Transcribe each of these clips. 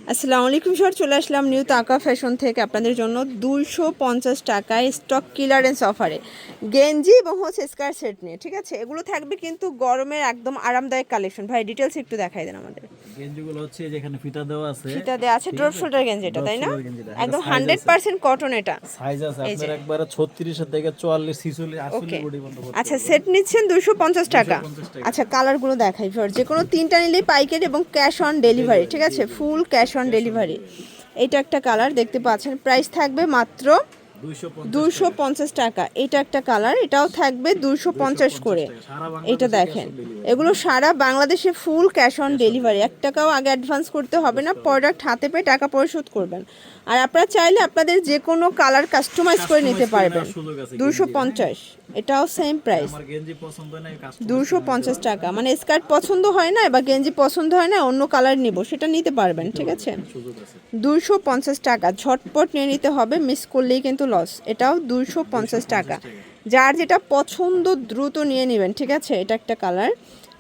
আসসালামু আলাইকুম স্যার, চলে আসলাম নিউ তাকা ফ্যাশন থেকে আপনাদের জন্য 250 টাকায় স্টক ক্লিয়ারেন্স অফারে গেঞ্জি এবং স্কার্ট সেট নিয়ে। ঠিক আছে, এগুলো থাকবে কিন্তু গরমের একদম আরামদায়ক কালেকশন। ভাই ডিটেলস একটু দেখাই দেন আমাদের। গেঞ্জিগুলো হচ্ছে যেখানে ফিতা দেওয়া আছে, ফিতা দেওয়া আছে, ড্রপ শোল্ডার গেঞ্জি, এটা তাই না? একদম 100% কটন। এটা সাইজ আছে এই যে আপনার একবারে 36 থেকে 44 46 ওকে। 88 বডি পর্যন্ত করতে আচ্ছা, পারবেন। সেট নিচ্ছেন 250 টাকা। 250 টাকা। আচ্ছা, কালারগুলো দেখাই ফর যে কোনো তিনটা নিলেই পাইকারি এবং ক্যাশ অন ডেলিভারি। ঠিক আছে, ফুল ক্যাশ অন ডেলিভারি। এটা একটা কালার দেখতে পাচ্ছেন, প্রাইস থাকবে মাত্র 250 টাকা। এটা একটা কালার, এটাও থাকবে 250 করে। এটা দেখেন, এগুলো সারা বাংলাদেশে ফুল ক্যাশ অন ডেলিভারি। 1 টাকাও আগে অ্যাডভান্স করতে হবে না, প্রোডাক্ট হাতে পেয়ে টাকা পরিশোধ করবেন। আর আপনারা চাইলে আপনাদের যে কোনো কালার কাস্টমাইজ করে নিতে পারবেন। 250, এটাও সেম প্রাইস। 250 টাকা, মানে স্কার্ট পছন্দ হয় না বা গেঞ্জি পছন্দ হয় না, অন্য কালার নিব, সেটা নিতে পারবেন। ঠিক আছে, 250 টাকা, ঝটপট নিয়ে নিতে হবে, মিস করলেই কিন্তু লস। এটাও 250 টাকা, যার যেটা পছন্দ দ্রুত নিয়ে নেবেন। ঠিক আছে, এটা একটা কালার,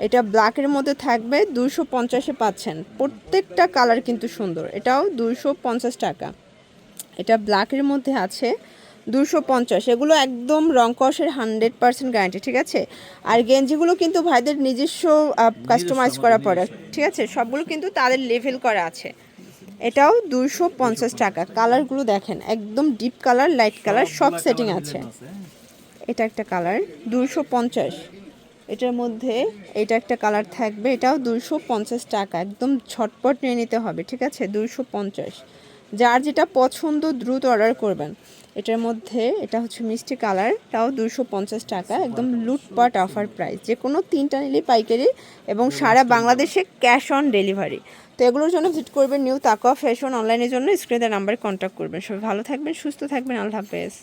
এটা ব্ল্যাকের মধ্যে থাকবে, 250-এ পাচ্ছেন। প্রত্যেকটা কালার কিন্তু সুন্দর। এটাও 250 টাকা, এটা ব্ল্যাকের মধ্যে আছে, 250। এগুলো একদম রং কষের 100% গ্যারান্টি। ঠিক আছে, আর গেঞ্জিগুলো কিন্তু ভাইদের নিজস্ব কাস্টমাইজ করা প্রোডাক্ট। ঠিক আছে, সবগুলো কিন্তু তাদের লেভেল করা আছে। এটাও 250 টাকা। কালারগুলো দেখেন, একদম ডিপ কালার, লাইট কালার, সব সেটিং আছে। এটা একটা কালার, 250। এটার মধ্যে এটা একটা কালার থাকবে, এটাও 250 টাকা। একদম ঝটপট নিয়ে নিতে হবে। ঠিক আছে, 250। যার যেটা পছন্দ দ্রুত অর্ডার করবেন। এটার মধ্যে এটা হচ্ছে মিষ্টি কালার, তাও 250 টাকা, একদম লুটপাট অফার প্রাইস। যে কোনো তিনটা নিলেই পাইকারি এবং সারা বাংলাদেশে ক্যাশ অন ডেলিভারি। তো এগুলোর জন্য ভিজিট করবেন নিউ তাকা ফ্যাশন। অনলাইনের জন্য স্ক্রিনের নাম্বারে কন্ট্যাক্ট করবেন। সবাই ভালো থাকবেন, সুস্থ থাকবেন, আল্লাহ হাফেজ।